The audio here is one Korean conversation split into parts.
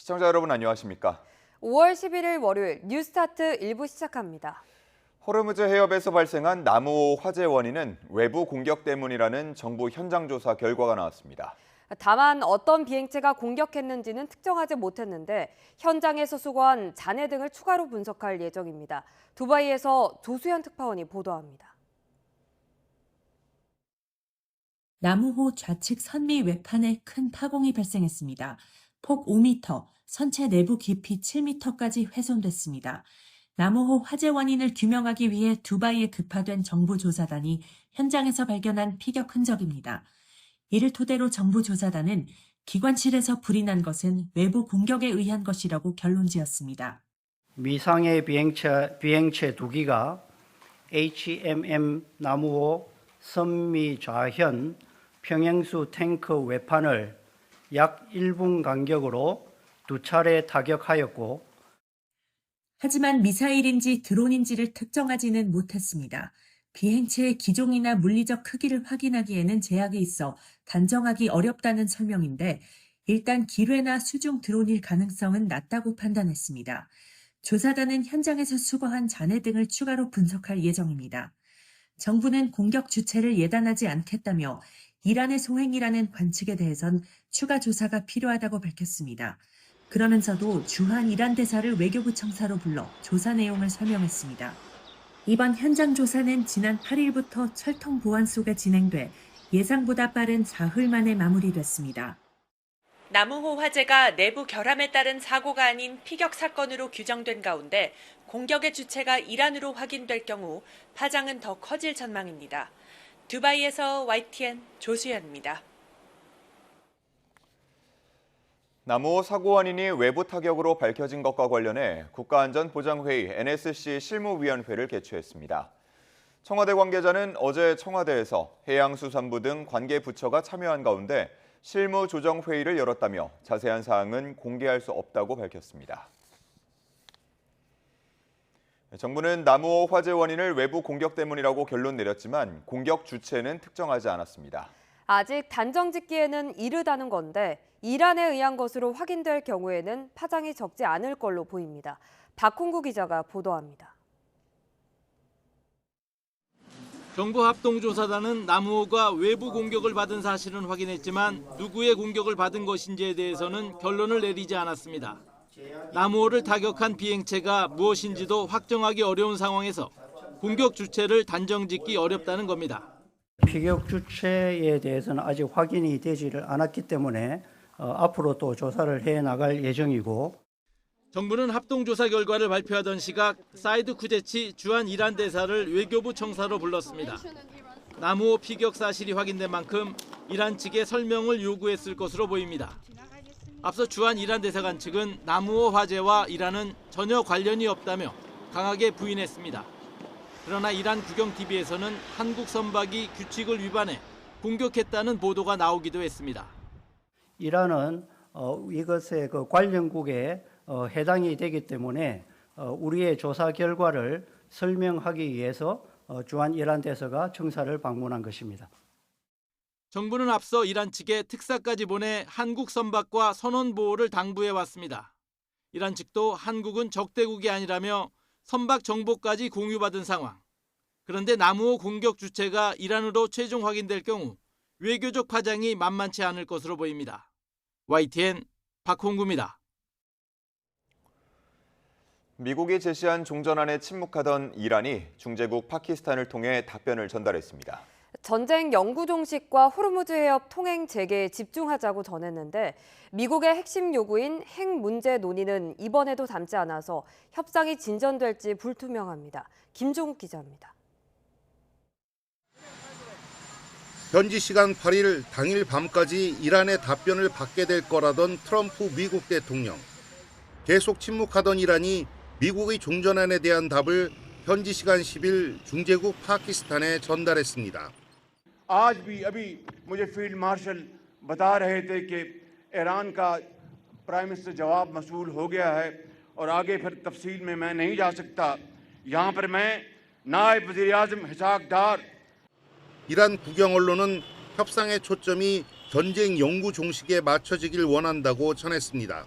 시청자 여러분 안녕하십니까? 5월 11일 월요일 뉴스타트 1부 시작합니다. 호르무즈 해협에서 발생한 나무호 화재 원인은 외부 공격 때문이라는 정부 현장 조사 결과가 나왔습니다. 다만 어떤 비행체가 공격했는지는 특정하지 못했는데 현장에서 수거한 잔해 등을 추가로 분석할 예정입니다. 두바이에서 조수현 특파원이 보도합니다. 나무호 좌측 선미 외판에 큰 파공이 발생했습니다. 폭 5m, 선체 내부 깊이 7m까지 훼손됐습니다. 나무호 화재 원인을 규명하기 위해 두바이에 급파된 정부 조사단이 현장에서 발견한 피격 흔적입니다. 이를 토대로 정부 조사단은 기관실에서 불이 난 것은 외부 공격에 의한 것이라고 결론지었습니다. 미상의 비행체 2기가 HMM 나무호 선미 좌현 평행수 탱크 외판을 약 1분 간격으로 2차례 타격하였고, 하지만 미사일인지 드론인지를 특정하지는 못했습니다. 비행체의 기종이나 물리적 크기를 확인하기에는 제약이 있어 단정하기 어렵다는 설명인데 일단 기뢰나 수중 드론일 가능성은 낮다고 판단했습니다. 조사단은 현장에서 수거한 잔해 등을 추가로 분석할 예정입니다. 정부는 공격 주체를 예단하지 않겠다며 이란의 소행이라는 관측에 대해선 추가 조사가 필요하다고 밝혔습니다. 그러면서도 주한 이란 대사를 외교부 청사로 불러 조사 내용을 설명했습니다. 이번 현장 조사는 지난 8일부터 철통 보안 속에 진행돼 예상보다 빠른 사흘 만에 마무리됐습니다. 나무호 화재가 내부 결함에 따른 사고가 아닌 피격 사건으로 규정된 가운데 공격의 주체가 이란으로 확인될 경우 파장은 더 커질 전망입니다. 두바이에서 YTN 조수연입니다. 나무호 사고 원인이 외부 타격으로 밝혀진 것과 관련해 국가안전보장회의 NSC 실무위원회를 개최했습니다. 청와대 관계자는 어제 청와대에서 해양수산부 등 관계 부처가 참여한 가운데 실무조정회의를 열었다며 자세한 사항은 공개할 수 없다고 밝혔습니다. 정부는 나무호 화재 원인을 외부 공격 때문이라고 결론 내렸지만 공격 주체는 특정하지 않았습니다. 아직 단정 짓기에는 이르다는 건데 이란에 의한 것으로 확인될 경우에는 파장이 적지 않을 걸로 보입니다. 박홍구 기자가 보도합니다. 정부 합동조사단은 나무호가 외부 공격을 받은 사실은 확인했지만 누구의 공격을 받은 것인지에 대해서는 결론을 내리지 않았습니다. 나무호를 타격한 비행체가 무엇인지도 확정하기 어려운 상황에서 공격 주체를 단정짓기 어렵다는 겁니다. 피격 주체에 대해서는 아직 확인이 되지를 않았기 때문에 앞으로 또 조사를 해 나갈 예정이고, 정부는 합동조사 결과를 발표하던 시각 사이드 쿠제치 주한 이란 대사를 외교부 청사로 불렀습니다. 나무호 피격 사실이 확인된 만큼 이란 측에 설명을 요구했을 것으로 보입니다. 앞서 주한 이란 대사관 측은 나무호 화재와 이란은 전혀 관련이 없다며 강하게 부인했습니다. 그러나 이란 국영 TV에서는 한국 선박이 규칙을 위반해 공격했다는 보도가 나오기도 했습니다. 이란은 이것의 관련국에 해당이 되기 때문에 우리의 조사 결과를 설명하기 위해서 주한 이란 대사가 청사를 방문한 것입니다. 정부는 앞서 이란 측에 특사까지 보내 한국 선박과 선원 보호를 당부해 왔습니다. 이란 측도 한국은 적대국이 아니라며 선박 정보까지 공유받은 상황. 그런데 나무호 공격 주체가 이란으로 최종 확인될 경우 외교적 파장이 만만치 않을 것으로 보입니다. YTN 박홍구입니다. 미국이 제시한 종전안에 침묵하던 이란이 중재국 파키스탄을 통해 답변을 전달했습니다. 전쟁 영구 종식과 호르무즈 해협 통행 재개에 집중하자고 전했는데 미국의 핵심 요구인 핵 문제 논의는 이번에도 담지 않아서 협상이 진전될지 불투명합니다. 김종욱 기자입니다. 현지 시간 8일 당일 밤까지 이란의 답변을 받게 될 거라던 트럼프 미국 대통령. 계속 침묵하던 이란이 미국의 종전안에 대한 답을 현지 시간 10일 중재국 파키스탄에 전달했습니다. आज भी अभी मुझे फील्ड मार्शल बता रहे थे कि ईरान का प्राइम मिनिस्टर जवाब मसूल हो गया है और आगे फिर तफसील में मैं नहीं जा सकता। यहाँ पर मैं नायब वज़ीर-ए-आज़म इसहाक डार 이란 국영 언론은 협상의 초점이 전쟁 영구 종식에 맞춰지길 원한다고 전했습니다.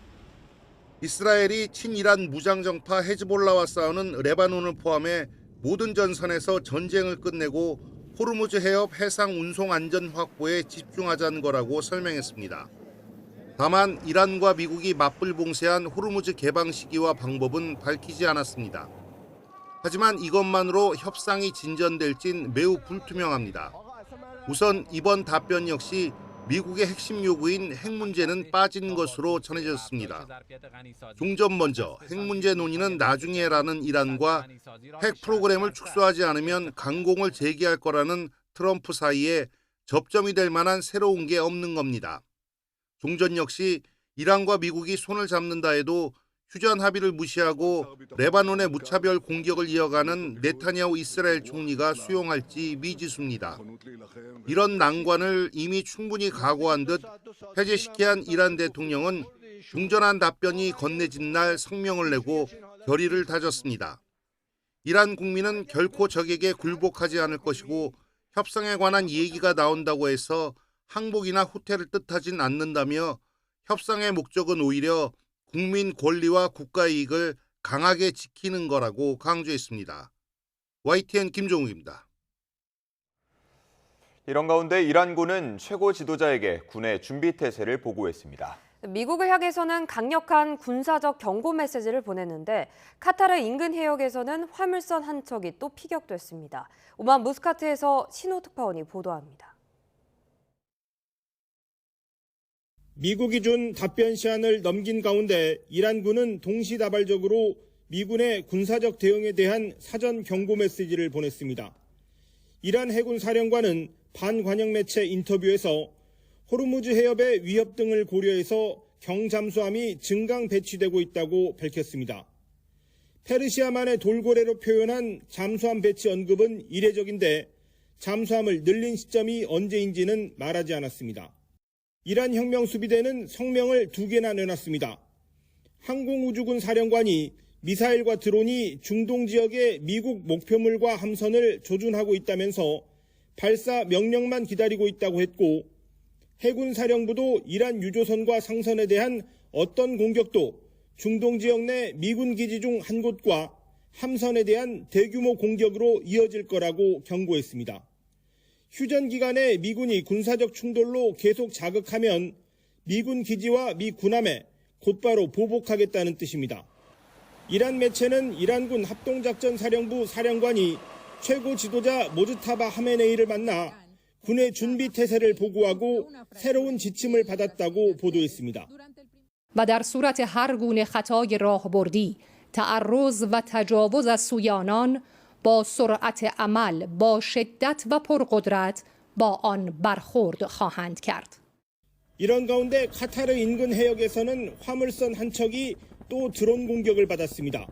이스라엘이 친이란 무장정파 헤즈볼라와 싸우는 레바논을 포함해 모든 전선에서 전쟁을 끝내고 호르무즈 해협 해상 운송 안전 확보에 집중하자는 거라고 설명했습니다. 다만 이란과 미국이 맞불 봉쇄한 호르무즈 개방 시기와 방법은 밝히지 않았습니다. 하지만 이것만으로 협상이 진전될진 매우 불투명합니다. 우선 이번 답변 역시 미국의 핵심 요구인 핵 문제는 빠진 것으로 전해졌습니다. 종전 먼저 핵 문제 논의는 나중에라는 이란과 핵 프로그램을 축소하지 않으면 강공을 제기할 거라는 트럼프 사이에 접점이 될 만한 새로운 게 없는 겁니다. 종전 역시 이란과 미국이 손을 잡는다 해도 휴전 합의를 무시하고 레바논의 무차별 공격을 이어가는 네타냐후 이스라엘 총리가 수용할지 미지수입니다. 이런 난관을 이미 충분히 각오한 듯 해제시켜야 한 이란 대통령은 중전한 답변이 건네진 날 성명을 내고 결의를 다졌습니다. 이란 국민은 결코 적에게 굴복하지 않을 것이고 협상에 관한 얘기가 나온다고 해서 항복이나 후퇴를 뜻하진 않는다며 협상의 목적은 오히려 국민 권리와 국가 이익을 강하게 지키는 거라고 강조했습니다. YTN 김종욱입니다. 이런 가운데 이란군은 최고 지도자에게 군의 준비 태세를 보고했습니다. 미국을 향해서는 강력한 군사적 경고 메시지를 보냈는데 카타르 인근 해역에서는 화물선 한 척이 또 피격됐습니다. 오만 무스카트에서 신호 특파원이 보도합니다. 미국이 준 답변 시한을 넘긴 가운데 이란군은 동시다발적으로 미군의 군사적 대응에 대한 사전 경고 메시지를 보냈습니다. 이란 해군 사령관은 반관영 매체 인터뷰에서 호르무즈 해협의 위협 등을 고려해서 경잠수함이 증강 배치되고 있다고 밝혔습니다. 페르시아만의 돌고래로 표현한 잠수함 배치 언급은 이례적인데 잠수함을 늘린 시점이 언제인지는 말하지 않았습니다. 이란 혁명수비대는 성명을 2개나 내놨습니다. 항공우주군 사령관이 미사일과 드론이 중동 지역의 미국 목표물과 함선을 조준하고 있다면서 발사 명령만 기다리고 있다고 했고 해군 사령부도 이란 유조선과 상선에 대한 어떤 공격도 중동 지역 내 미군 기지 중 한 곳과 함선에 대한 대규모 공격으로 이어질 거라고 경고했습니다. 휴전 기간에 미군이 군사적 충돌로 계속 자극하면 미군 기지와 미 군함에 곧바로 보복하겠다는 뜻입니다. 이란 매체는 이란군 합동작전사령부 사령관이 최고 지도자 모즈타바 하메네이를 만나 군의 준비 태세를 보고하고 새로운 지침을 받았다고 보도했습니다. و در صورت هر گونه خطای راهبردی، تعرض و تجاوز از سوی آنان با سرعت عمل، با شدت و پرقدرت با آن برخورد خواهند کرد. 이런 가운데 카타르 인근 해역에서는 화물선 한 척이 또 드론 공격을 받았습니다.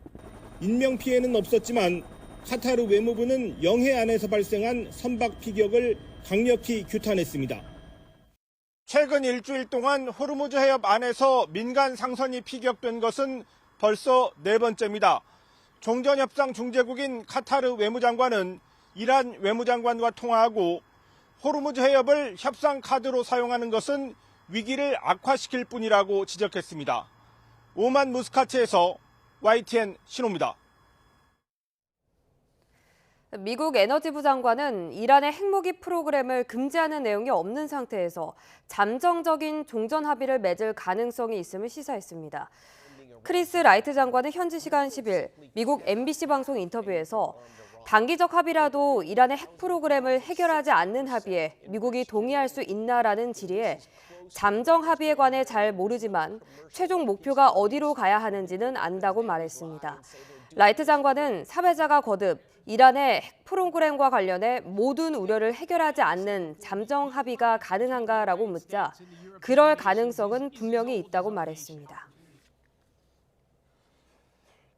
인명 피해는 없었지만 카타르 외무부는 영해 안에서 발생한 선박 피격을 강력히 규탄했습니다. 최근 일주일 동안 호르무즈 해협 안에서 민간 상선이 피격된 것은 벌써 4번째입니다. 종전협상 중재국인 카타르 외무장관은 이란 외무장관과 통화하고 호르무즈 해협을 협상 카드로 사용하는 것은 위기를 악화시킬 뿐이라고 지적했습니다. 오만 무스카트에서 YTN 신호입니다. 미국 에너지부 장관은 이란의 핵무기 프로그램을 금지하는 내용이 없는 상태에서 잠정적인 종전 합의를 맺을 가능성이 있음을 시사했습니다. 크리스 라이트 장관은 현지 시간 10일 미국 MBC 방송 인터뷰에서 단기적 합의라도 이란의 핵 프로그램을 해결하지 않는 합의에 미국이 동의할 수 있나라는 질의에 잠정 합의에 관해 잘 모르지만 최종 목표가 어디로 가야 하는지는 안다고 말했습니다. 라이트 장관은 사회자가 거듭 이란의 핵 프로그램과 관련해 모든 우려를 해결하지 않는 잠정 합의가 가능한가라고 묻자 그럴 가능성은 분명히 있다고 말했습니다.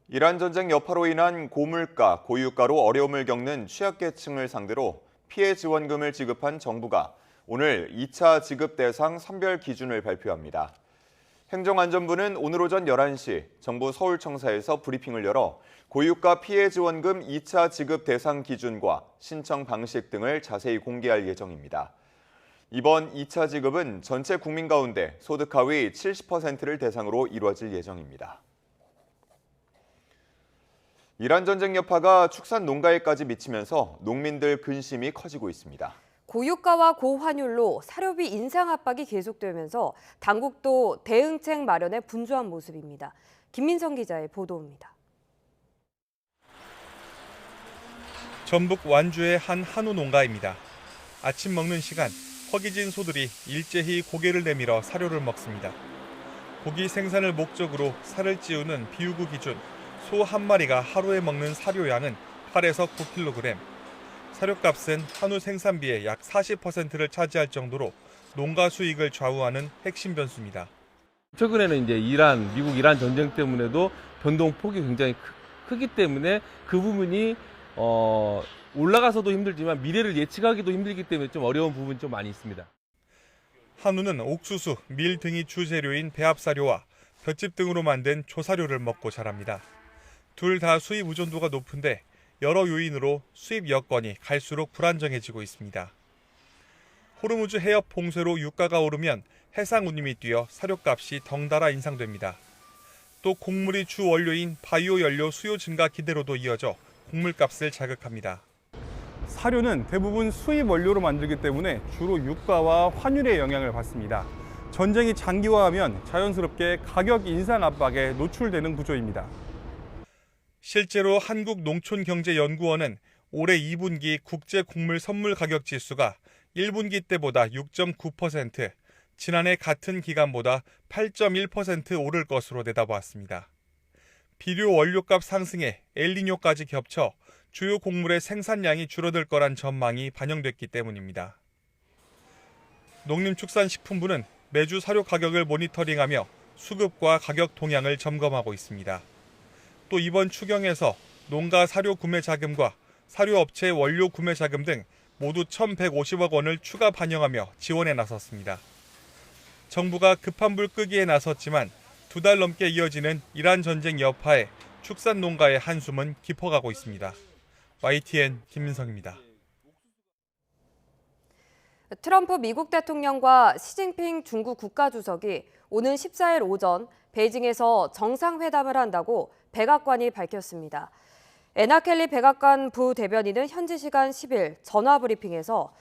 이란 전쟁 여파로 인한 고물가, 고유가로 어려움을 겪는 취약계층을 상대로 피해 지원금을 지급한 정부가 오늘 2차 지급 대상 선별 기준을 발표합니다. 행정안전부는 오늘 오전 11시 정부 서울청사에서 브리핑을 열어 고유가 피해 지원금 2차 지급 대상 기준과 신청 방식 등을 자세히 공개할 예정입니다. 이번 2차 지급은 전체 국민 가운데 소득 하위 70%를 대상으로 이루어질 예정입니다. 이란 전쟁 여파가 축산 농가에까지 미치면서 농민들 근심이 커지고 있습니다. 고유가와 고환율로 사료비 인상 압박이 계속되면서 당국도 대응책 마련에 분주한 모습입니다. 김민성 기자의 보도입니다. 전북 완주의 한 한우 농가입니다. 아침 먹는 시간, 허기진 소들이 일제히 고개를 내밀어 사료를 먹습니다. 고기 생산을 목적으로 살을 찌우는 비우구 기준, 소 한 마리가 하루에 먹는 사료량은 8에서 9kg. 사료값은 한우 생산비의 약 40%를 차지할 정도로 농가 수익을 좌우하는 핵심 변수입니다. 최근에는 이제 미국 이란 전쟁 때문에도 변동폭이 굉장히 크기 때문에 그 부분이 올라가서도 힘들지만 미래를 예측하기도 힘들기 때문에 좀 어려운 부분이 좀 많이 있습니다. 한우는 옥수수, 밀 등이 주재료인 배합사료와 볏짚 등으로 만든 조사료를 먹고 자랍니다. 둘 다 수입 의존도가 높은데 여러 요인으로 수입 여건이 갈수록 불안정해지고 있습니다. 호르무즈 해협 봉쇄로 유가가 오르면 해상 운임이 뛰어 사료값이 덩달아 인상됩니다. 또 곡물이 주 원료인 바이오 연료 수요 증가 기대로도 이어져 곡물값을 자극합니다. 사료는 대부분 수입 원료로 만들기 때문에 주로 유가와 환율의 영향을 받습니다. 전쟁이 장기화하면 자연스럽게 가격 인상 압박에 노출되는 구조입니다. 실제로 한국농촌경제연구원은 올해 2분기 국제 곡물 선물 가격 지수가 1분기 때보다 6.9%, 지난해 같은 기간보다 8.1% 오를 것으로 내다보았습니다. 비료 원료값 상승에 엘니뇨까지 겹쳐 주요 곡물의 생산량이 줄어들 거란 전망이 반영됐기 때문입니다. 농림축산식품부는 매주 사료 가격을 모니터링하며 수급과 가격 동향을 점검하고 있습니다. 또 이번 추경에서 농가 사료 구매 자금과 사료업체 원료 구매 자금 등 모두 1,150억 원을 추가 반영하며 지원에 나섰습니다. 정부가 급한 불 끄기에 나섰지만 2달 넘게 이어지는 이란 전쟁 여파에 축산 농가의 한숨은 깊어가고 있습니다. YTN 김민성입니다. 트럼프 미국 대통령과 시진핑 중국 국가주석이 오는 14일 오전 베이징에서 정상회담을 한다고 백악관이 밝혔습니다. 애나 켈리 백악관 부대변인은 현지 시간 10일 전화브리핑에서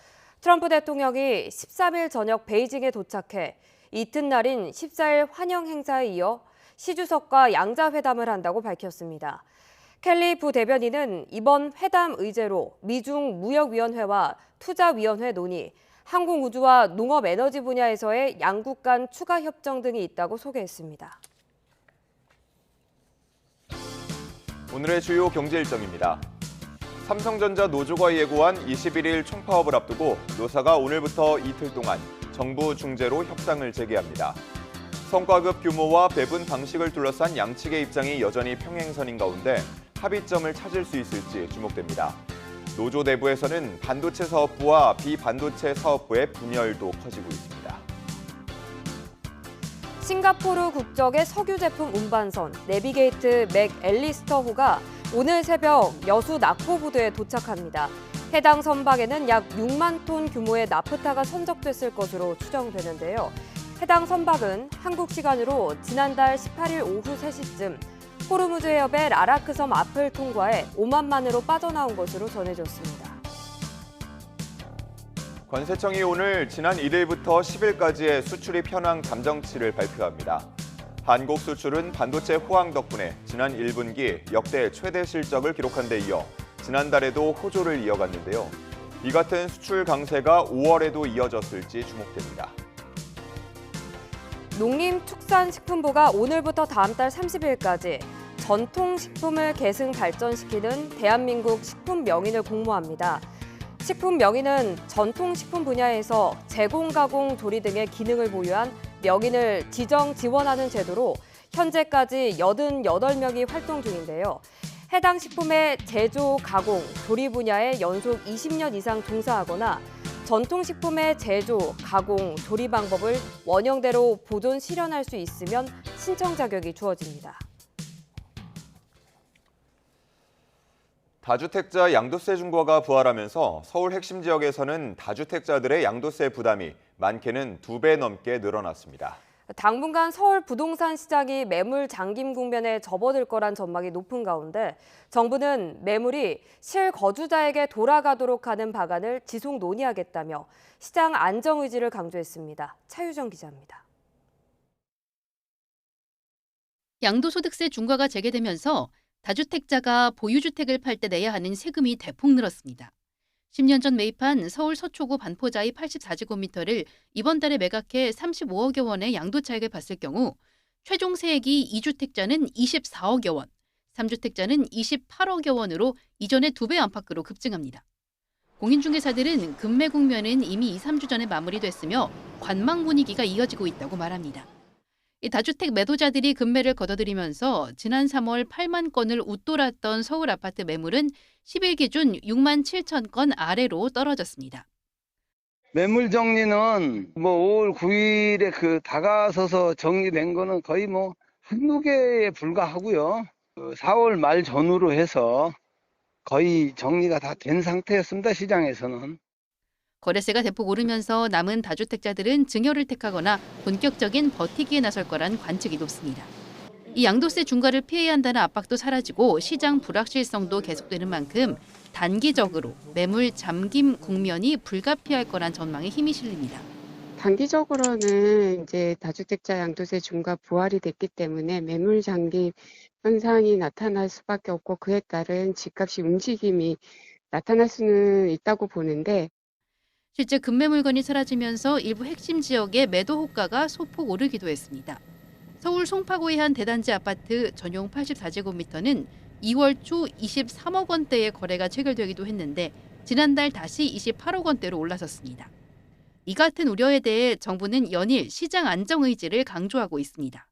트럼프 대통령이 13일 저녁 베이징에 도착해 이튿날인 14일 환영 행사에 이어 시 주석과 양자회담을 한다고 밝혔습니다. 켈리 부대변인은 이번 회담 의제로 미중 무역위원회와 투자위원회 논의, 항공우주와 농업에너지 분야에서의 양국 간 추가 협정 등이 있다고 소개했습니다. 오늘의 주요 경제 일정입니다. 삼성전자 노조가 예고한 21일 총파업을 앞두고 노사가 오늘부터 이틀 동안 정부 중재로 협상을 재개합니다. 성과급 규모와 배분 방식을 둘러싼 양측의 입장이 여전히 평행선인 가운데 합의점을 찾을 수 있을지 주목됩니다. 노조 내부에서는 반도체 사업부와 비반도체 사업부의 분열도 커지고 있습니다. 싱가포르 국적의 석유 제품 운반선 내비게이트 맥 앨리스터호가 오늘 새벽 여수 나포부두에 도착합니다. 해당 선박에는 약 6만 톤 규모의 나프타가 선적됐을 것으로 추정되는데요. 해당 선박은 한국 시간으로 지난달 18일 오후 3시쯤 호르무즈 해협의 라라크 섬 앞을 통과해 오만만으로 빠져나온 것으로 전해졌습니다. 관세청이 오늘 지난 1일부터 10일까지의 수출입 현황 잠정치를 발표합니다. 한국 수출은 반도체 호황 덕분에 지난 1분기 역대 최대 실적을 기록한 데 이어 지난달에도 호조를 이어갔는데요. 이 같은 수출 강세가 5월에도 이어졌을지 주목됩니다. 농림축산식품부가 오늘부터 다음 달 30일까지 전통식품을 계승 발전시키는 대한민국 식품 명인을 공모합니다. 식품 명인은 전통식품 분야에서 제공, 가공, 조리 등의 기능을 보유한 명인을 지정 지원하는 제도로 현재까지 88명이 활동 중인데요. 해당 식품의 제조, 가공, 조리 분야에 연속 20년 이상 종사하거나 전통식품의 제조, 가공, 조리 방법을 원형대로 보존 실현할 수 있으면 신청 자격이 주어집니다. 다주택자 양도세 중과가 부활하면서 서울 핵심 지역에서는 다주택자들의 양도세 부담이 많게는 2배 넘게 늘어났습니다. 당분간 서울 부동산 시장이 매물 잠김 국면에 접어들 거란 전망이 높은 가운데 정부는 매물이 실거주자에게 돌아가도록 하는 방안을 지속 논의하겠다며 시장 안정 의지를 강조했습니다. 차유정 기자입니다. 양도소득세 중과가 재개되면서 다주택자가 보유주택을 팔 때 내야 하는 세금이 대폭 늘었습니다. 10년 전 매입한 서울 서초구 반포자이 84제곱미터를 이번 달에 매각해 35억여 원의 양도차익을 봤을 경우 최종 세액이 2주택자는 24억여 원, 3주택자는 28억여 원으로 이전의 2배 안팎으로 급증합니다. 공인중개사들은 급매 국면은 이미 2, 3주 전에 마무리됐으며 관망 분위기가 이어지고 있다고 말합니다. 이 다주택 매도자들이 급매를 거둬들이면서 지난 3월 8만 건을 웃돌았던 서울 아파트 매물은 10일 기준 6만 7천 건 아래로 떨어졌습니다. 매물 정리는 5월 9일에 다가서서 정리된 거는 거의 한두 개에 불과하고요. 4월 말 전후로 해서 거의 정리가 다 된 상태였습니다, 시장에서는. 거래세가 대폭 오르면서 남은 다주택자들은 증여를 택하거나 본격적인 버티기에 나설 거란 관측이 높습니다. 이 양도세 중과를 피해야 한다는 압박도 사라지고 시장 불확실성도 계속되는 만큼 단기적으로 매물 잠김 국면이 불가피할 거란 전망에 힘이 실립니다. 단기적으로는 이제 다주택자 양도세 중과 부활이 됐기 때문에 매물 잠김 현상이 나타날 수밖에 없고 그에 따른 집값이 움직임이 나타날 수는 있다고 보는데 실제 급매 물건이 사라지면서 일부 핵심 지역의 매도 호가가 소폭 오르기도 했습니다. 서울 송파구의 한 대단지 아파트 전용 84제곱미터는 2월 초 23억 원대의 거래가 체결되기도 했는데 지난달 다시 28억 원대로 올라섰습니다. 이 같은 우려에 대해 정부는 연일 시장 안정 의지를 강조하고 있습니다.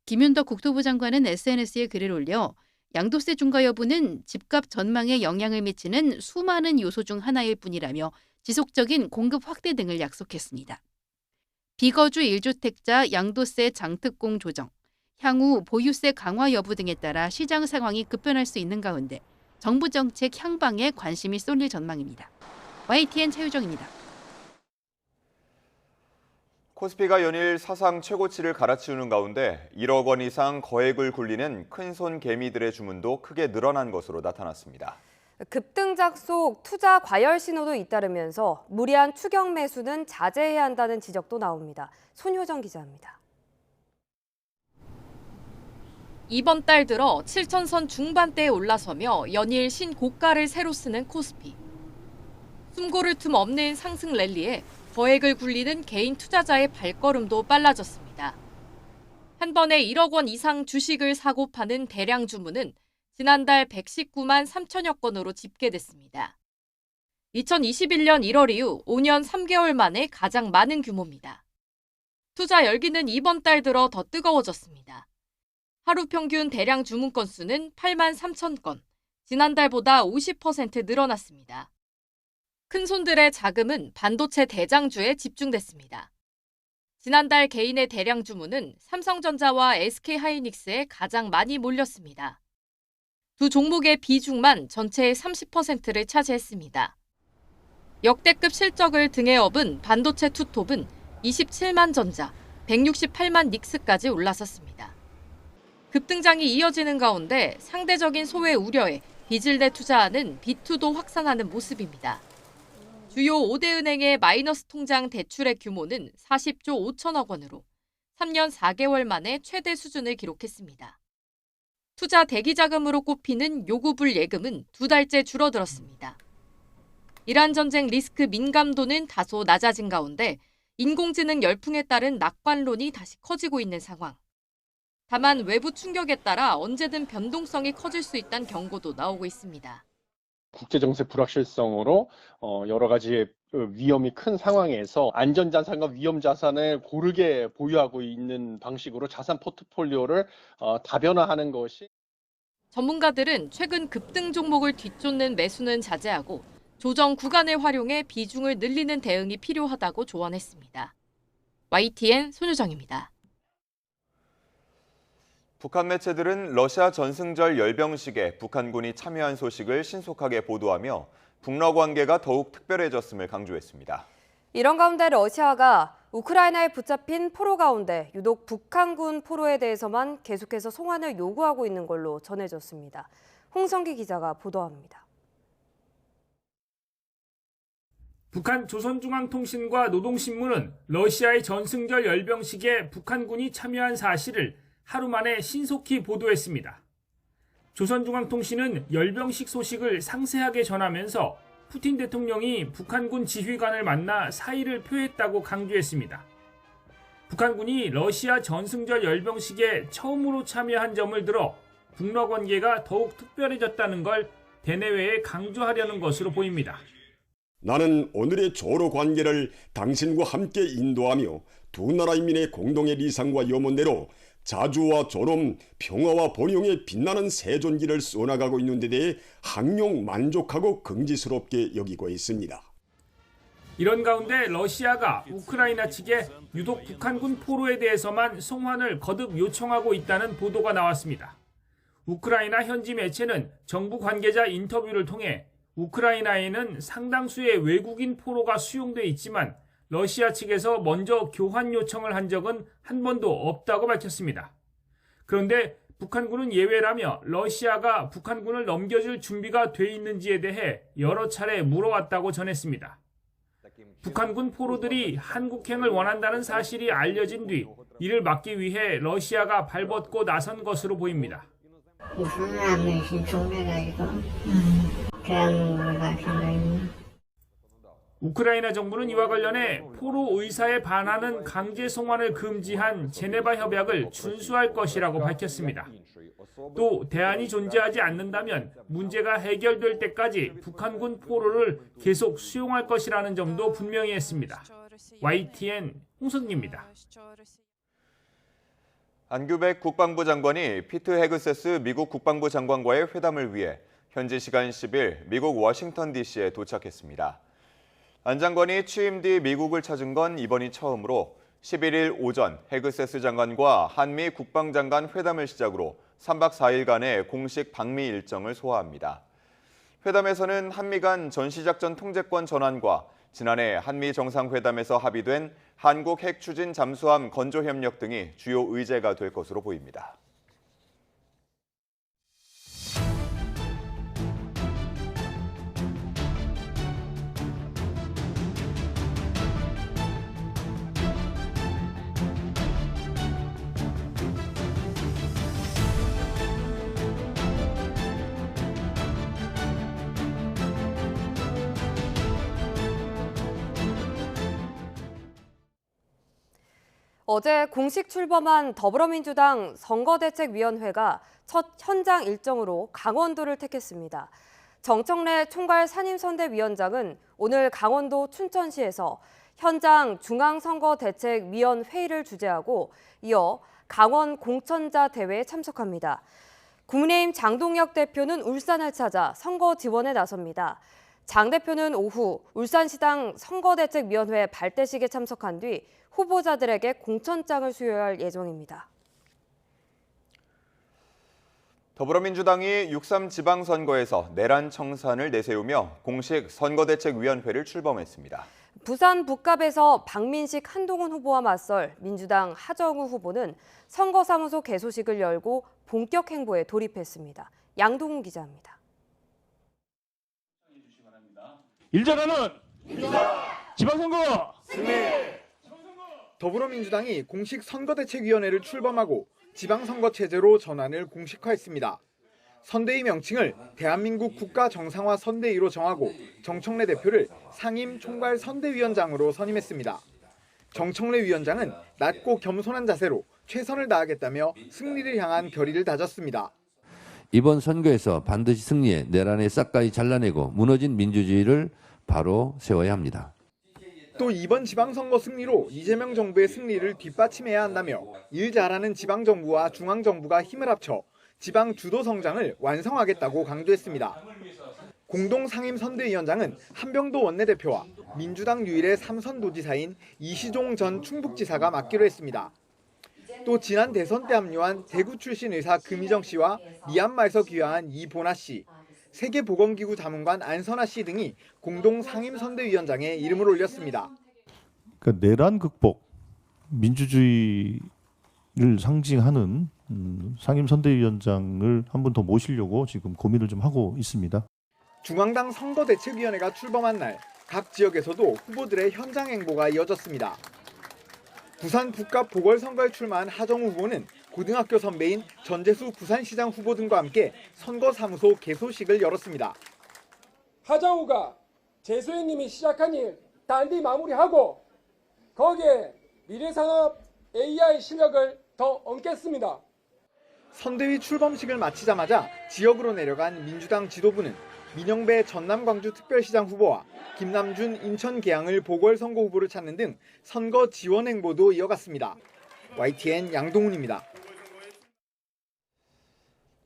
김윤덕 국토부 장관은 SNS에 글을 올려 양도세 중과 여부는 집값 전망에 영향을 미치는 수많은 요소 중 하나일 뿐이라며 지속적인 공급 확대 등을 약속했습니다. 비거주 1주택자 양도세 장특공 조정, 향후 보유세 강화 여부 등에 따라 시장 상황이 급변할 수 있는 가운데 정부 정책 향방에 관심이 쏠릴 전망입니다. YTN 차유정입니다. 코스피가 연일 사상 최고치를 갈아치우는 가운데 1억 원 이상 거액을 굴리는 큰손 개미들의 주문도 크게 늘어난 것으로 나타났습니다. 급등작 속 투자 과열 신호도 잇따르면서 무리한 추격 매수는 자제해야 한다는 지적도 나옵니다. 손효정 기자입니다. 이번 달 들어 7천선 중반대에 올라서며 연일 신고가를 새로 쓰는 코스피. 숨고를 틈 없는 상승 랠리에 거액을 굴리는 개인 투자자의 발걸음도 빨라졌습니다. 한 번에 1억 원 이상 주식을 사고 파는 대량 주문은 지난달 119만 3천여 건으로 집계됐습니다. 2021년 1월 이후 5년 3개월 만에 가장 많은 규모입니다. 투자 열기는 이번 달 들어 더 뜨거워졌습니다. 하루 평균 대량 주문 건수는 8만 3천 건, 지난달보다 50% 늘어났습니다. 큰손들의 자금은 반도체 대장주에 집중됐습니다. 지난달 개인의 대량 주문은 삼성전자와 SK하이닉스에 가장 많이 몰렸습니다. 두 종목의 비중만 전체의 30%를 차지했습니다. 역대급 실적을 등에 업은 반도체 투톱은 27만 전자, 168만 닉스까지 올라섰습니다. 급등장이 이어지는 가운데 상대적인 소외 우려에 빚을 내 투자하는 B2도 확산하는 모습입니다. 주요 5대 은행의 마이너스 통장 대출의 규모는 40조 5천억 원으로 3년 4개월 만에 최대 수준을 기록했습니다. 투자 대기자금으로 꼽히는 요구불 예금은 2달째 줄어들었습니다. 이란 전쟁 리스크 민감도는 다소 낮아진 가운데 인공지능 열풍에 따른 낙관론이 다시 커지고 있는 상황. 다만 외부 충격에 따라 언제든 변동성이 커질 수 있다는 경고도 나오고 있습니다. 국제정세 불확실성으로 여러 가지 위험이 큰 상황에서 안전자산과 위험자산을 고르게 보유하고 있는 방식으로 자산 포트폴리오를 다변화하는 것이. 전문가들은 최근 급등 종목을 뒤쫓는 매수는 자제하고 조정 구간을 활용해 비중을 늘리는 대응이 필요하다고 조언했습니다. YTN 손유정입니다. 북한 매체들은 러시아 전승절 열병식에 북한군이 참여한 소식을 신속하게 보도하며 북러 관계가 더욱 특별해졌음을 강조했습니다. 이런 가운데 러시아가 우크라이나에 붙잡힌 포로 가운데 유독 북한군 포로에 대해서만 계속해서 송환을 요구하고 있는 걸로 전해졌습니다. 홍성기 기자가 보도합니다. 북한 조선중앙통신과 노동신문은 러시아의 전승절 열병식에 북한군이 참여한 사실을 하루 만에 신속히 보도했습니다. 조선중앙통신은 열병식 소식을 상세하게 전하면서 푸틴 대통령이 북한군 지휘관을 만나 사의를 표했다고 강조했습니다. 북한군이 러시아 전승절 열병식에 처음으로 참여한 점을 들어 북러 관계가 더욱 특별해졌다는 걸 대내외에 강조하려는 것으로 보입니다. 나는 오늘의 조로 관계를 당신과 함께 인도하며 두 나라 인민의 공동의 리상과 염원대로 자주와 조롬, 평화와 번영에 빛나는 세존기를 쏘나가고 있는 데 대해 항용 만족하고 긍지스럽게 여기고 있습니다. 이런 가운데 러시아가 우크라이나 측에 유독 북한군 포로에 대해서만 송환을 거듭 요청하고 있다는 보도가 나왔습니다. 우크라이나 현지 매체는 정부 관계자 인터뷰를 통해 우크라이나에는 상당수의 외국인 포로가 수용돼 있지만 러시아 측에서 먼저 교환 요청을 한 적은 한 번도 없다고 밝혔습니다. 그런데 북한군은 예외라며 러시아가 북한군을 넘겨줄 준비가 돼 있는지에 대해 여러 차례 물어왔다고 전했습니다. 북한군 포로들이 한국행을 원한다는 사실이 알려진 뒤 이를 막기 위해 러시아가 발벗고 나선 것으로 보입니다. 우크라이나 정부는 이와 관련해 포로 의사에 반하는 강제 송환을 금지한 제네바 협약을 준수할 것이라고 밝혔습니다. 또 대안이 존재하지 않는다면 문제가 해결될 때까지 북한군 포로를 계속 수용할 것이라는 점도 분명히 했습니다. YTN 홍성기입니다. 안규백 국방부 장관이 피트 헤그세스 미국 국방부 장관과의 회담을 위해 현지 시간 10일 미국 워싱턴 DC에 도착했습니다. 안 장관이 취임 뒤 미국을 찾은 건 이번이 처음으로 11일 오전 헤그세스 장관과 한미 국방장관 회담을 시작으로 3박 4일간의 공식 방미 일정을 소화합니다. 회담에서는 한미 간 전시작전 통제권 전환과 지난해 한미 정상회담에서 합의된 한국 핵 추진 잠수함 건조 협력 등이 주요 의제가 될 것으로 보입니다. 어제 공식 출범한 더불어민주당 선거대책위원회가 첫 현장 일정으로 강원도를 택했습니다. 정청래 총괄 산임선대위원장은 오늘 강원도 춘천시에서 현장 중앙선거대책위원회의를 주재하고 이어 강원 공천자 대회에 참석합니다. 국민의힘 장동혁 대표는 울산을 찾아 선거 지원에 나섭니다. 장 대표는 오후 울산시당 선거대책위원회 발대식에 참석한 뒤 후보자들에게 공천장을 수여할 예정입니다. 더불어민주당이 6.3 지방선거에서 내란 청산을 내세우며 공식 선거대책위원회를 출범했습니다. 부산 북갑에서 박민식 한동훈 후보와 맞설 민주당 하정우 후보는 선거사무소 개소식을 열고 본격 행보에 돌입했습니다. 양동훈 기자입니다. 일전에는 지방선거 승리! 더불어민주당이 공식 선거대책위원회를 출범하고 지방선거 체제로 전환을 공식화했습니다. 선대위 명칭을 대한민국 국가정상화 선대위로 정하고 정청래 대표를 상임 총괄 선대위원장으로 선임했습니다. 정청래 위원장은 낮고 겸손한 자세로 최선을 다하겠다며 승리를 향한 결의를 다졌습니다. 이번 선거에서 반드시 승리해 내란을 싹가이 잘라내고 무너진 민주주의를 바로 세워야 합니다. 또 이번 지방선거 승리로 이재명 정부의 승리를 뒷받침해야 한다며 일 잘하는 지방정부와 중앙정부가 힘을 합쳐 지방 주도 성장을 완성하겠다고 강조했습니다. 공동상임선대위원장은 한병도 원내대표와 민주당 유일의 삼선도지사인 이시종 전 충북지사가 맡기로 했습니다. 또 지난 대선 때 합류한 대구 출신 의사 금희정 씨와 미얀마에서 귀화한 이보나 씨, 세계보건기구 자문관 안선아 씨 등이 공동 상임선대위원장에 이름을 올렸습니다. 그러니까 내란 극복, 민주주의를 상징하는 상임선대위원장을 한 분 더 모시려고 지금 고민을 좀 하고 있습니다. 중앙당 선거대책위원회가 출범한 날 각 지역에서도 후보들의 현장 행보가 이어졌습니다. 부산 북갑 보궐선거에 출마한 하정우 후보는 고등학교 선배인 전재수 부산시장 후보 등과 함께 선거사무소 개소식을 열었습니다. 하정우가 재수혜님이 시작한 일 단디 마무리하고 거기에 미래산업 AI 실력을 더 얹겠습니다. 선대위 출범식을 마치자마자 지역으로 내려간 민주당 지도부는 민영배 전남 광주특별시장 후보와 김남준 인천 계양을 보궐선거 후보를 찾는 등 선거 지원 행보도 이어갔습니다. YTN 양동훈입니다.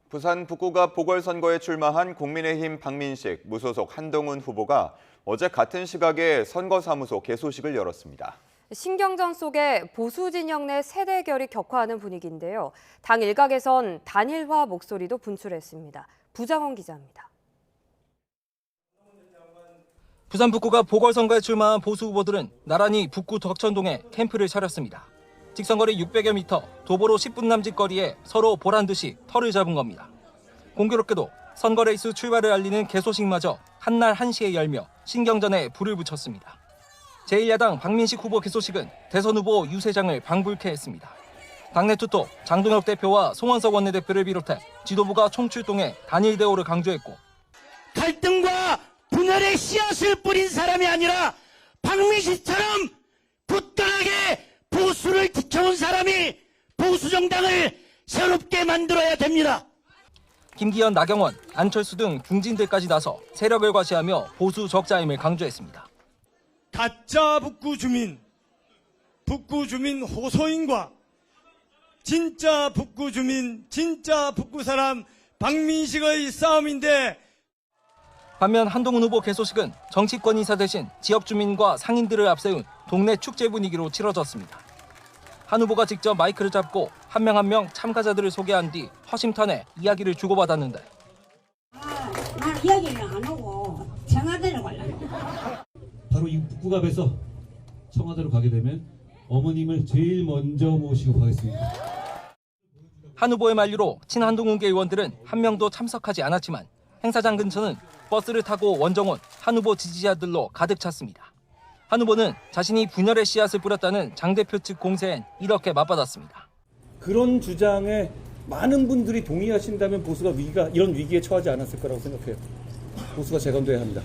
부산 북구갑 보궐선거에 출마한 국민의힘 박민식, 무소속 한동훈 후보가 어제 같은 시각에 선거사무소 개소식을 열었습니다. 신경전 속에 보수 진영 내 세대결이 격화하는 분위기인데요. 당 일각에선 단일화 목소리도 분출했습니다. 부장원 기자입니다. 부산 북구가 보궐선거에 출마한 보수 후보들은 나란히 북구 덕천동에 캠프를 차렸습니다. 직선거리 600여 미터, 도보로 10분 남짓 거리에 서로 보란 듯이 털을 잡은 겁니다. 공교롭게도 선거 레이스 출발을 알리는 개소식마저 한날 1시에 열며 신경전에 불을 붙였습니다. 제1야당 박민식 후보 개소식은 대선 후보 유세장을 방불케 했습니다. 당내 투톱 장동혁 대표와 송원석 원내대표를 비롯해 지도부가 총출동해 단일 대우를 강조했고, 갈등과 분열의 씨앗을 뿌린 사람이 아니라 박민식처럼 굳건하게 보수를 지켜온 사람이 보수정당을 새롭게 만들어야 됩니다. 김기현, 나경원, 안철수 등 중진들까지 나서 세력을 과시하며 보수 적자임을 강조했습니다. 가짜 북구 주민 호소인과 진짜 북구 주민, 진짜 북구 사람 박민식의 싸움인데, 반면 한동훈 후보 개소식은 정치권 인사 대신 지역 주민과 상인들을 앞세운 동네 축제 분위기로 치러졌습니다. 한 후보가 직접 마이크를 잡고 한 명 한 명 참가자들을 소개한 뒤 허심탄회 이야기를 주고받았는데, 난 이야기는 안 하고 청와대로 가려고. 바로 이 북구갑에서 청와대로 가게 되면 어머님을 제일 먼저 모시고 가겠습니다. 한 후보의 만류로 친한동훈계 의원들은 한 명도 참석하지 않았지만 행사장 근처는 버스를 타고 원정원 한 후보 지지자들로 가득 찼습니다. 한 후보는 자신이 분열의 씨앗을 뿌렸다는 장 대표 측 공세엔 이렇게 맞받았습니다. 그런 주장에 많은 분들이 동의하신다면 보수가 이런 위기에 처하지 않았을 거라고 생각해요. 보수가 재건돼야 합니다.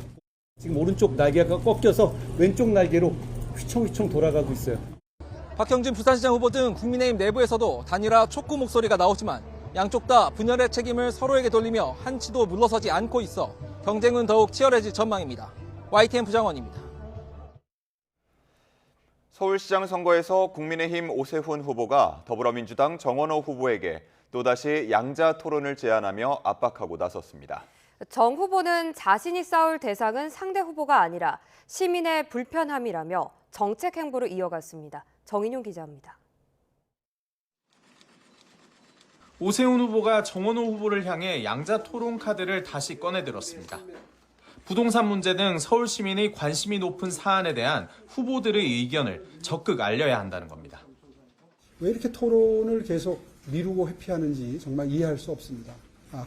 지금 오른쪽 날개가 꺾여서 왼쪽 날개로 휘청휘청 돌아가고 있어요. 박형준 부산시장 후보 등 국민의힘 내부에서도 단일화 촉구 목소리가 나오지만 양쪽 다 분열의 책임을 서로에게 돌리며 한치도 물러서지 않고 있어 경쟁은 더욱 치열해질 전망입니다. YTN 부장원입니다. 서울시장 선거에서 국민의힘 오세훈 후보가 더불어민주당 정원호 후보에게 또다시 양자 토론을 제안하며 압박하고 나섰습니다. 정 후보는 자신이 싸울 대상은 상대 후보가 아니라 시민의 불편함이라며 정책 행보를 이어갔습니다. 정인용 기자입니다. 오세훈 후보가 정원호 후보를 향해 양자 토론 카드를 다시 꺼내들었습니다. 부동산 문제 등 서울 시민의 관심이 높은 사안에 대한 후보들의 의견을 적극 알려야 한다는 겁니다. 왜 이렇게 토론을 계속 미루고 회피하는지 정말 이해할 수 없습니다.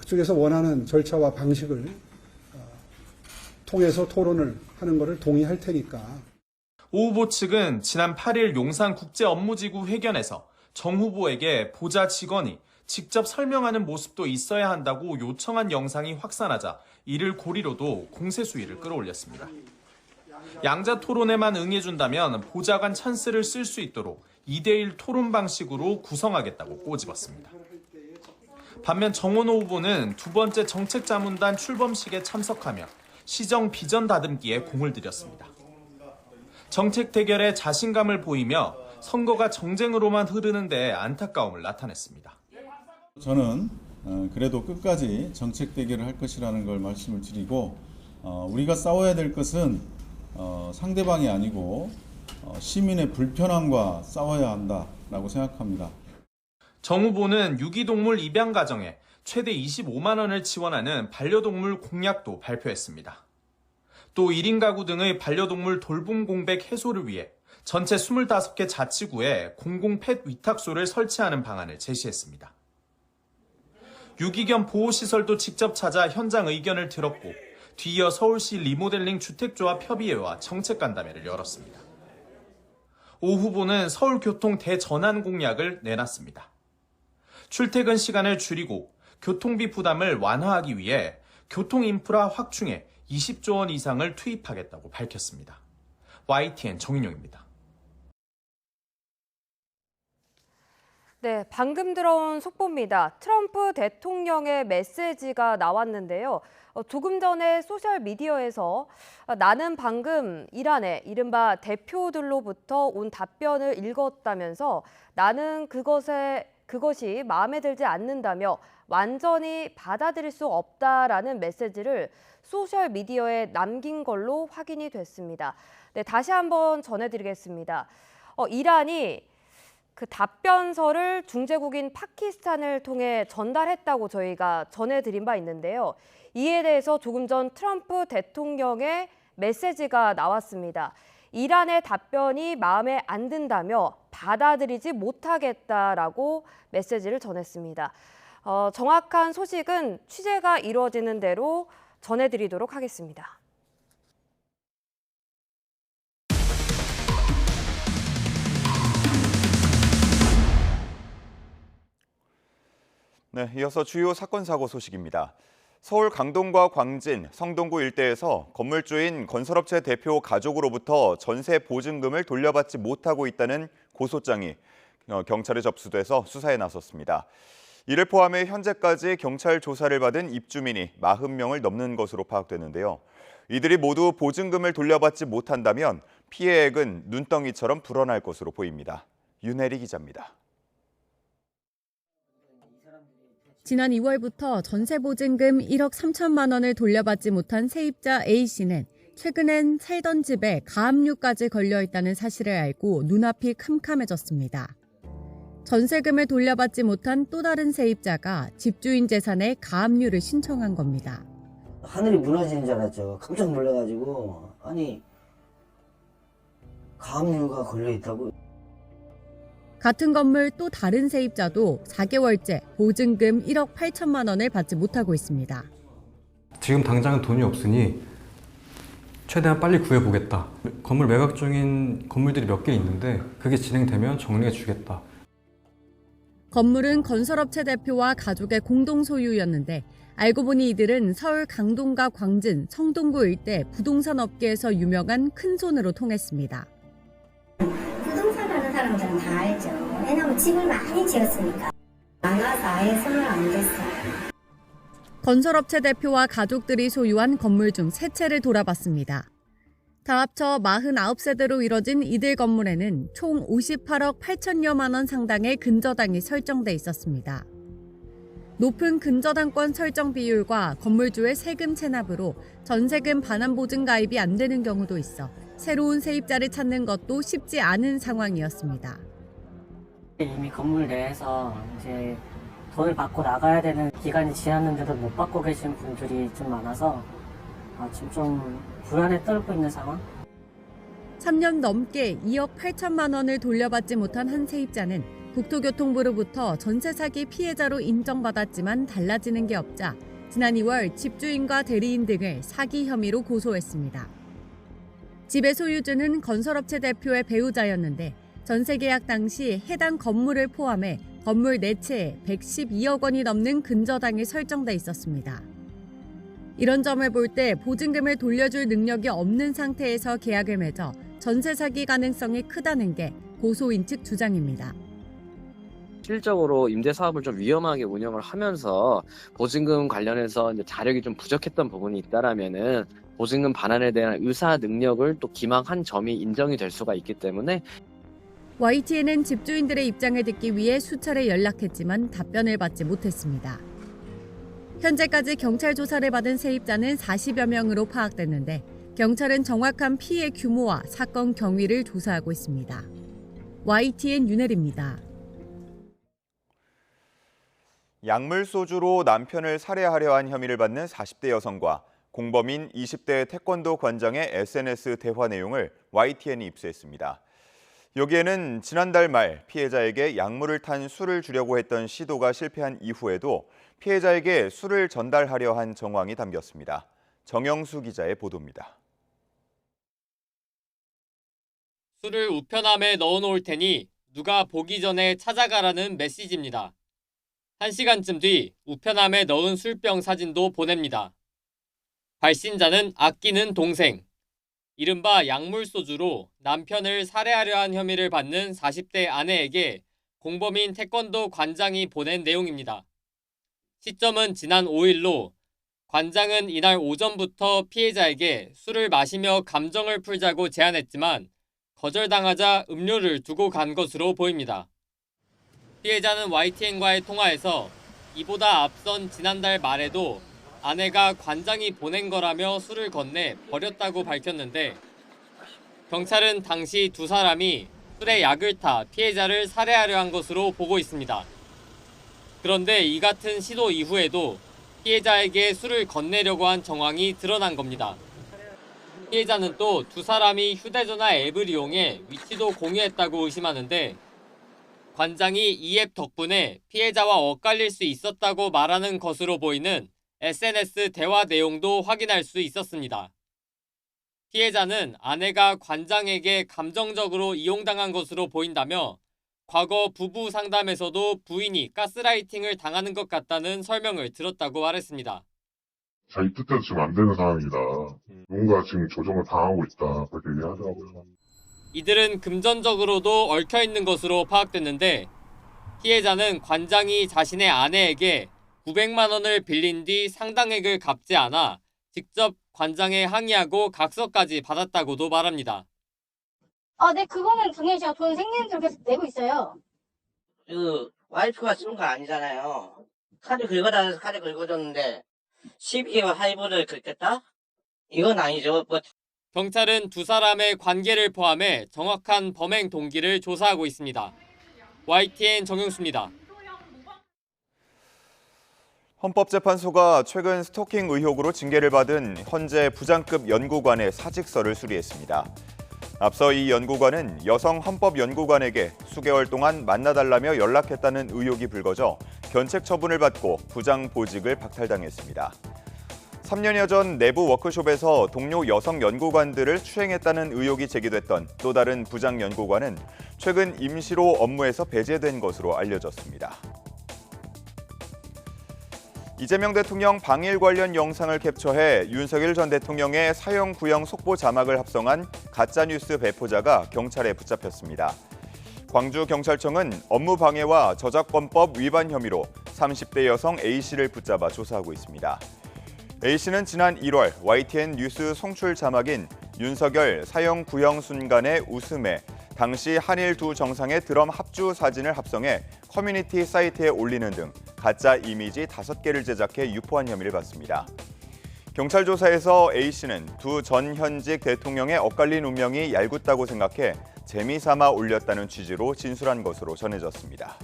그쪽에서 원하는 절차와 방식을 통해서 토론을 하는 것을 동의할 테니까. 오 후보 측은 지난 8일 용산국제업무지구 회견에서 정 후보에게 보좌 직원이 직접 설명하는 모습도 있어야 한다고 요청한 영상이 확산하자 이를 고리로도 공세 수위를 끌어올렸습니다. 양자 토론에만 응해준다면 보좌관 찬스를 쓸 수 있도록 2대1 토론 방식으로 구성하겠다고 꼬집었습니다. 반면 정원호 후보는 두 번째 정책자문단 출범식에 참석하며 시정 비전 다듬기에 공을 들였습니다. 정책 대결에 자신감을 보이며 선거가 정쟁으로만 흐르는 데 안타까움을 나타냈습니다. 저는 그래도 끝까지 정책 대결을 할 것이라는 걸 말씀을 드리고, 우리가 싸워야 될 것은 상대방이 아니고 시민의 불편함과 싸워야 한다라고 생각합니다. 정 후보는 유기동물 입양 가정에 최대 25만 원을 지원하는 반려동물 공약도 발표했습니다. 또 1인 가구 등의 반려동물 돌봄 공백 해소를 위해 전체 25개 자치구에 공공 펫 위탁소를 설치하는 방안을 제시했습니다. 유기견 보호시설도 직접 찾아 현장 의견을 들었고 뒤이어 서울시 리모델링 주택조합협의회와 정책간담회를 열었습니다. 오 후보는 서울교통 대전환 공약을 내놨습니다. 출퇴근 시간을 줄이고 교통비 부담을 완화하기 위해 교통인프라 확충에 20조 원 이상을 투입하겠다고 밝혔습니다. YTN 정인용입니다. 네, 방금 들어온 속보입니다. 트럼프 대통령의 메시지가 나왔는데요. 조금 전에 소셜미디어에서 나는 방금 이란의 이른바 대표들로부터 온 답변을 읽었다면서 나는 그것이 마음에 들지 않는다며 완전히 받아들일 수 없다라는 메시지를 소셜미디어에 남긴 걸로 확인이 됐습니다. 네, 다시 한번 전해드리겠습니다. 이란이 그 답변서를 중재국인 파키스탄을 통해 전달했다고 저희가 전해드린 바 있는데요. 이에 대해서 조금 전 트럼프 대통령의 메시지가 나왔습니다. 이란의 답변이 마음에 안 든다며 받아들이지 못하겠다라고 메시지를 전했습니다. 정확한 소식은 취재가 이루어지는 대로 전해드리도록 하겠습니다. 네, 이어서 주요 사건 사고 소식입니다. 서울 강동과 광진, 성동구 일대에서 건물주인 건설업체 대표 가족으로부터 전세 보증금을 돌려받지 못하고 있다는 고소장이 경찰에 접수돼서 수사에 나섰습니다. 이를 포함해 현재까지 경찰 조사를 받은 입주민이 40명을 넘는 것으로 파악되는데요. 이들이 모두 보증금을 돌려받지 못한다면 피해액은 눈덩이처럼 불어날 것으로 보입니다. 윤혜리 기자입니다. 지난 2월부터 전세보증금 1억 3천만 원을 돌려받지 못한 세입자 A씨는 최근엔 살던 집에 가압류까지 걸려있다는 사실을 알고 눈앞이 캄캄해졌습니다. 전세금을 돌려받지 못한 또 다른 세입자가 집주인 재산에 가압류를 신청한 겁니다. 하늘이 무너지는 줄 알았죠. 깜짝 놀라가지고 아니 가압류가 걸려있다고. 같은 건물 또 다른 세입자도 4개월째 보증금 1억 8천만 원을 받지 못하고 있습니다. 지금 당장은 돈이 없으니 최대한 빨리 구해보겠다. 건물 매각 중인 건물들이 몇 개 있는데 그게 진행되면 정리해 주겠다. 건물은 건설업체 대표와 가족의 공동 소유였는데 알고 보니 이들은 서울 강동과 광진, 성동구 일대 부동산 업계에서 유명한 큰손으로 통했습니다. 부동산 하는 사람들은 다 알죠. 왜냐면 집을 많이 지었으니까. 나가서 아예 손을 안 댔어요. 건설업체 대표와 가족들이 소유한 건물 중 3채를 돌아봤습니다. 다 합쳐 49세대로 이뤄진 이들 건물에는 총 58억 8천여만 원 상당의 근저당이 설정돼 있었습니다. 높은 근저당권 설정 비율과 건물주의 세금 체납으로 전세금 반환 보증 가입이 안 되는 경우도 있어 새로운 세입자를 찾는 것도 쉽지 않은 상황이었습니다. 이미 건물 내에서 이제 돈을 받고 나가야 되는 기간이 지났는데도 못 받고 계신 분들이 좀 많아서 지금 좀 불안에 떨고 있는 상황? 3년 넘게 2억 8천만 원을 돌려받지 못한 한 세입자는 국토교통부로부터 전세 사기 피해자로 인정받았지만 달라지는 게 없자 지난 2월 집주인과 대리인 등을 사기 혐의로 고소했습니다. 집의 소유주는 건설업체 대표의 배우자였는데 전세 계약 당시 해당 건물을 포함해 건물 4채에 112억 원이 넘는 근저당이 설정돼 있었습니다. 이런 점을 볼 때 보증금을 돌려줄 능력이 없는 상태에서 계약을 맺어 전세 사기 가능성이 크다는 게 고소인 측 주장입니다. 실질적으로 임대 사업을 좀 위험하게 운영을 하면서 보증금 관련해서 이제 자력이 좀 부족했던 부분이 있다라면은 보증금 반환에 대한 의사 능력을 또 기망한 점이 인정이 될 수가 있기 때문에 YTN은 집주인들의 입장을 듣기 위해 수차례 연락했지만 답변을 받지 못했습니다. 현재까지 경찰 조사를 받은 세입자는 40여 명으로 파악됐는데 경찰은 정확한 피해 규모와 사건 경위를 조사하고 있습니다. YTN 윤혜리입니다. 약물 소주로 남편을 살해하려 한 혐의를 받는 40대 여성과 공범인 20대 태권도 관장의 SNS 대화 내용을 YTN이 입수했습니다. 여기에는 지난달 말 피해자에게 약물을 탄 술을 주려고 했던 시도가 실패한 이후에도 피해자에게 술을 전달하려 한 정황이 담겼습니다. 정영수 기자의 보도입니다. 술을 우편함에 넣어놓을 테니 누가 보기 전에 찾아가라는 메시지입니다. 1시간쯤 뒤 우편함에 넣은 술병 사진도 보냅니다. 발신자는 아끼는 동생. 이른바 약물소주로 남편을 살해하려 한 혐의를 받는 40대 아내에게 공범인 태권도 관장이 보낸 내용입니다. 시점은 지난 5일로 관장은 이날 오전부터 피해자에게 술을 마시며 감정을 풀자고 제안했지만 거절당하자 음료를 두고 간 것으로 보입니다. 피해자는 YTN과의 통화에서 이보다 앞선 지난달 말에도 아내가 관장이 보낸 거라며 술을 건네 버렸다고 밝혔는데 경찰은 당시 두 사람이 술에 약을 타 피해자를 살해하려 한 것으로 보고 있습니다. 그런데 이 같은 시도 이후에도 피해자에게 술을 건네려고 한 정황이 드러난 겁니다. 피해자는 또 두 사람이 휴대전화 앱을 이용해 위치도 공유했다고 의심하는데 관장이 이 앱 덕분에 피해자와 엇갈릴 수 있었다고 말하는 것으로 보이는 SNS 대화 내용도 확인할 수 있었습니다. 피해자는 아내가 관장에게 감정적으로 이용당한 것으로 보인다며 과거 부부 상담에서도 부인이 가스라이팅을 당하는 것 같다는 설명을 들었다고 말했습니다. 자기 뜻대로 지금 안 되는 상황이다. 누군가 지금 조정을 당하고 있다. 그렇게 얘기하더라고요. 이들은 금전적으로도 얽혀있는 것으로 파악됐는데 피해자는 관장이 자신의 아내에게 900만 원을 빌린 뒤 상당액을 갚지 않아 직접 관장에 항의하고 각서까지 받았다고도 말합니다. 네, 그거는 당연히 제가 돈 생기는 대로 계속 내고 있어요. 와이프가 쓰는 거 아니잖아요. 카드 긁어달라서 카드 긁어줬는데 12개월 할부를 긁겠다? 이건 아니죠. 경찰은 두 사람의 관계를 포함해 정확한 범행 동기를 조사하고 있습니다. YTN 정영수입니다. 헌법재판소가 최근 스토킹 의혹으로 징계를 받은 헌재 부장급 연구관의 사직서를 수리했습니다. 앞서 이 연구관은 여성 헌법연구관에게 수개월 동안 만나달라며 연락했다는 의혹이 불거져 견책 처분을 받고 부장 보직을 박탈당했습니다. 3년여 전 내부 워크숍에서 동료 여성 연구관들을 추행했다는 의혹이 제기됐던 또 다른 부장 연구관은 최근 임시로 업무에서 배제된 것으로 알려졌습니다. 이재명 대통령 방일 관련 영상을 캡처해 윤석열 전 대통령의 사형 구형 속보 자막을 합성한 가짜뉴스 배포자가 경찰에 붙잡혔습니다. 광주경찰청은 업무 방해와 저작권법 위반 혐의로 30대 여성 A씨를 붙잡아 조사하고 있습니다. A씨는 지난 1월 YTN 뉴스 송출 자막인 윤석열 사형 구형 순간의 웃음에 당시 한일 두 정상의 드럼 합주 사진을 합성해 커뮤니티 사이트에 올리는 등 가짜 이미지 5개를 제작해 유포한 혐의를 받습니다. 경찰 조사에서 A씨는 두 전 현직 대통령의 엇갈린 운명이 얄궂다고 생각해 재미삼아 올렸다는 취지로 진술한 것으로 전해졌습니다.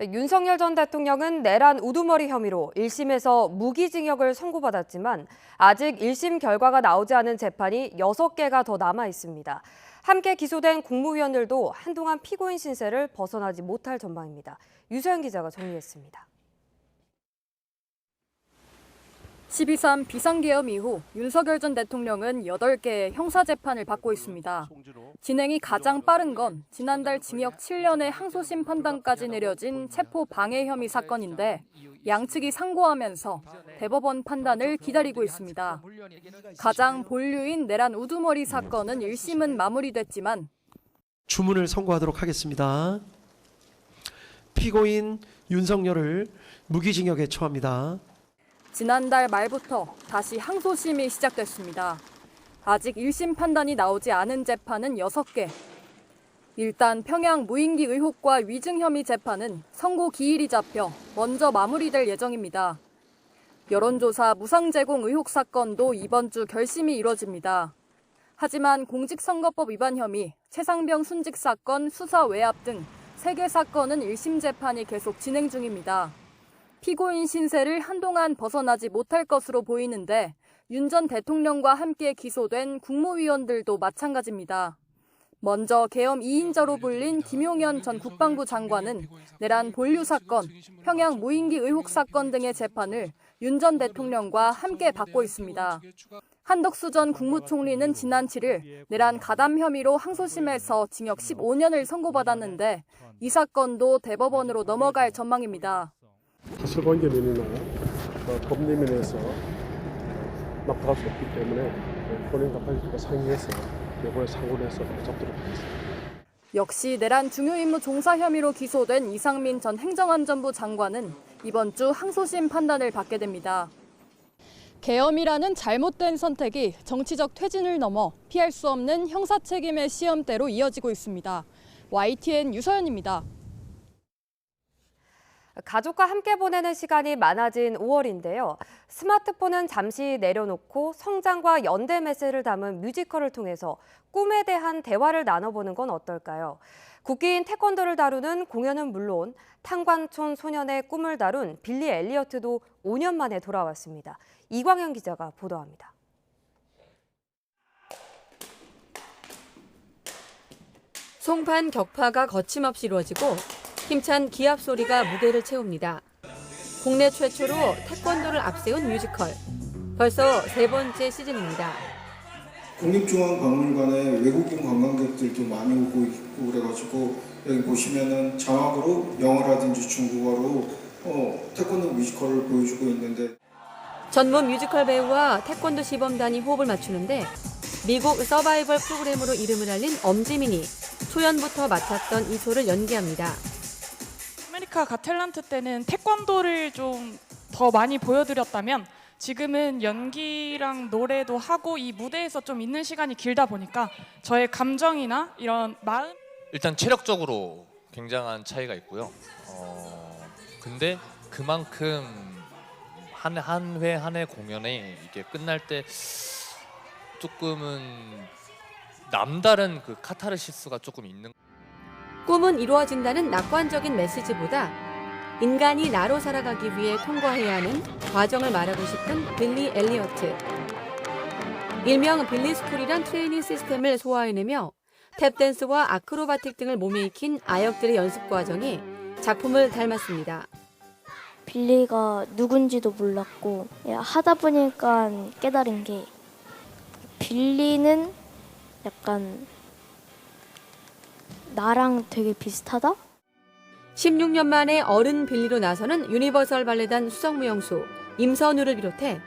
윤석열 전 대통령은 내란 우두머리 혐의로 1심에서 무기징역을 선고받았지만 아직 1심 결과가 나오지 않은 재판이 6개가 더 남아 있습니다. 함께 기소된 국무위원들도 한동안 피고인 신세를 벗어나지 못할 전망입니다. 유서연 기자가 정리했습니다. 12.3 비상계엄 이후 윤석열 전 대통령은 8개의 형사재판을 받고 있습니다. 진행이 가장 빠른 건 지난달 징역 7년의 항소심 판단까지 내려진 체포 방해 혐의 사건인데 양측이 상고하면서 대법원 판단을 기다리고 있습니다. 가장 본류인 내란 우두머리 사건은 1심은 마무리됐지만 주문을 선고하도록 하겠습니다. 피고인 윤석열을 무기징역에 처합니다. 지난달 말부터 다시 항소심이 시작됐습니다. 아직 1심 판단이 나오지 않은 재판은 6개. 일단 평양 무인기 의혹과 위증 혐의 재판은 선고 기일이 잡혀 먼저 마무리될 예정입니다. 여론조사 무상 제공 의혹 사건도 이번 주 결심이 이뤄집니다. 하지만 공직선거법 위반 혐의, 최상병 순직 사건 수사 외압 등 3개 사건은 1심 재판이 계속 진행 중입니다. 피고인 신세를 한동안 벗어나지 못할 것으로 보이는데 윤 전 대통령과 함께 기소된 국무위원들도 마찬가지입니다. 먼저 계엄 2인자로 불린 김용현 전 국방부 장관은 내란 본류 사건, 평양 무인기 의혹 사건 등의 재판을 윤 전 대통령과 함께 받고 있습니다. 한덕수 전 국무총리는 지난 7일 내란 가담 혐의로 항소심에서 징역 15년을 선고받았는데 이 사건도 대법원으로 넘어갈 전망입니다. 사실관계 면이나 법리 면에서 납득할 수 없기 때문에 본인과 판사들과 상의해서 이번에 상고를 해서 잡도록 하겠습니다. 역시 내란 중요임무 종사 혐의로 기소된 이상민 전 행정안전부 장관은 이번 주 항소심 판단을 받게 됩니다. 계엄이라는 잘못된 선택이 정치적 퇴진을 넘어 피할 수 없는 형사 책임의 시험대로 이어지고 있습니다. YTN 유서연입니다. 가족과 함께 보내는 시간이 많아진 5월인데요. 스마트폰은 잠시 내려놓고 성장과 연대 메시지를 담은 뮤지컬을 통해서 꿈에 대한 대화를 나눠보는 건 어떨까요? 국기인 태권도를 다루는 공연은 물론 탄광촌 소년의 꿈을 다룬 빌리 엘리어트도 5년 만에 돌아왔습니다. 이광현 기자가 보도합니다. 송판 격파가 거침없이 이루어지고 힘찬 기합 소리가 무대를 채웁니다. 국내 최초로 태권도를 앞세운 뮤지컬. 벌써 3번째 시즌입니다. 국립중앙박물관에 외국인 관광객들도 많이 오고 있고 그래가지고 여기 보시면은 자막으로 영어라든지 중국어로 태권도 뮤지컬을 보여주고 있는데 전문 뮤지컬 배우와 태권도 시범단이 호흡을 맞추는데 미국 서바이벌 프로그램으로 이름을 알린 엄지민이 초연부터 맡았던 이 소를 연기합니다. 아메리카 갓 탤런트 때는 태권도를 좀 더 많이 보여드렸다면 지금은 연기랑 노래도 하고 이 무대에서 좀 있는 시간이 길다 보니까 저의 감정이나 이런 마음 일단 체력적으로 굉장한 차이가 있고요. 근데 그만큼 한 회 한 회 공연에 이게 끝날 때 조금은 남다른 그 카타르시스가 조금 있는. 꿈은 이루어진다는 낙관적인 메시지보다 인간이 나로 살아가기 위해 통과해야 하는 과정을 말하고 싶은 빌리 엘리어트. 일명 빌리스쿨이란 트레이닝 시스템을 소화해내며 탭댄스와 아크로바틱 등을 몸에 익힌 아역들의 연습 과정이 작품을 닮았습니다. 빌리가 누군지도 몰랐고 하다 보니까 깨달은 게 빌리는 약간 나랑 되게 비슷하다? 16년 만에 어른 빌리로 나서는 유니버설 발레단 수석무용수 임선우를 비롯해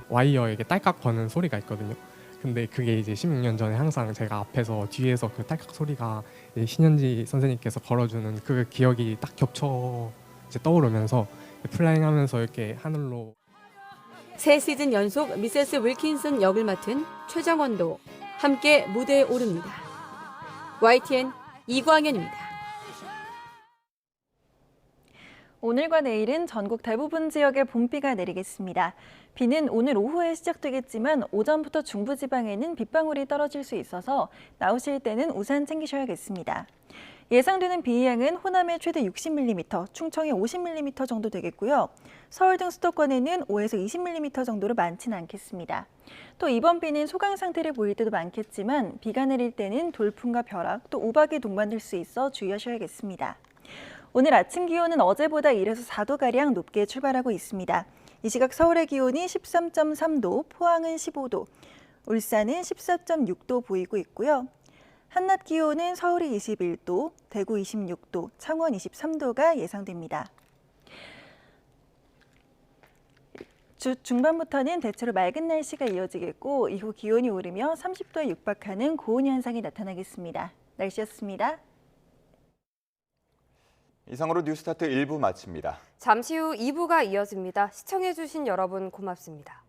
와이어에게 딸깍 거는 소리가 있거든요. 근데 그게 이제 16년 전에 항상 제가 앞에서 뒤에서 그 딸깍 소리가 신현지 선생님께서 걸어주는 그 기억이 딱 겹쳐 이제 떠오르면서 플라잉하면서 이렇게 하늘로. 새 시즌 연속 미세스 윌킨슨 역을 맡은 최정원도 함께 무대에 오릅니다. YTN 이광현입니다. 오늘과 내일은 전국 대부분 지역에 봄비가 내리겠습니다. 비는 오늘 오후에 시작되겠지만 오전부터 중부지방에는 빗방울이 떨어질 수 있어서 나오실 때는 우산 챙기셔야겠습니다. 예상되는 비 양은 호남에 최대 60mm, 충청에 50mm 정도 되겠고요. 서울 등 수도권에는 5에서 20mm 정도로 많지는 않겠습니다. 또 이번 비는 소강 상태를 보일 때도 많겠지만 비가 내릴 때는 돌풍과 벼락, 또 우박이 동반될 수 있어 주의하셔야겠습니다. 오늘 아침 기온은 어제보다 1에서 4도가량 높게 출발하고 있습니다. 이 시각 서울의 기온이 13.3도, 포항은 15도, 울산은 14.6도 보이고 있고요. 한낮 기온은 서울이 21도, 대구 26도, 창원 23도가 예상됩니다. 주 중반부터는 대체로 맑은 날씨가 이어지겠고 이후 기온이 오르며 30도에 육박하는 고온 현상이 나타나겠습니다. 날씨였습니다. 이상으로 뉴스타트 1부 마칩니다. 잠시 후 2부가 이어집니다. 시청해주신 여러분 고맙습니다.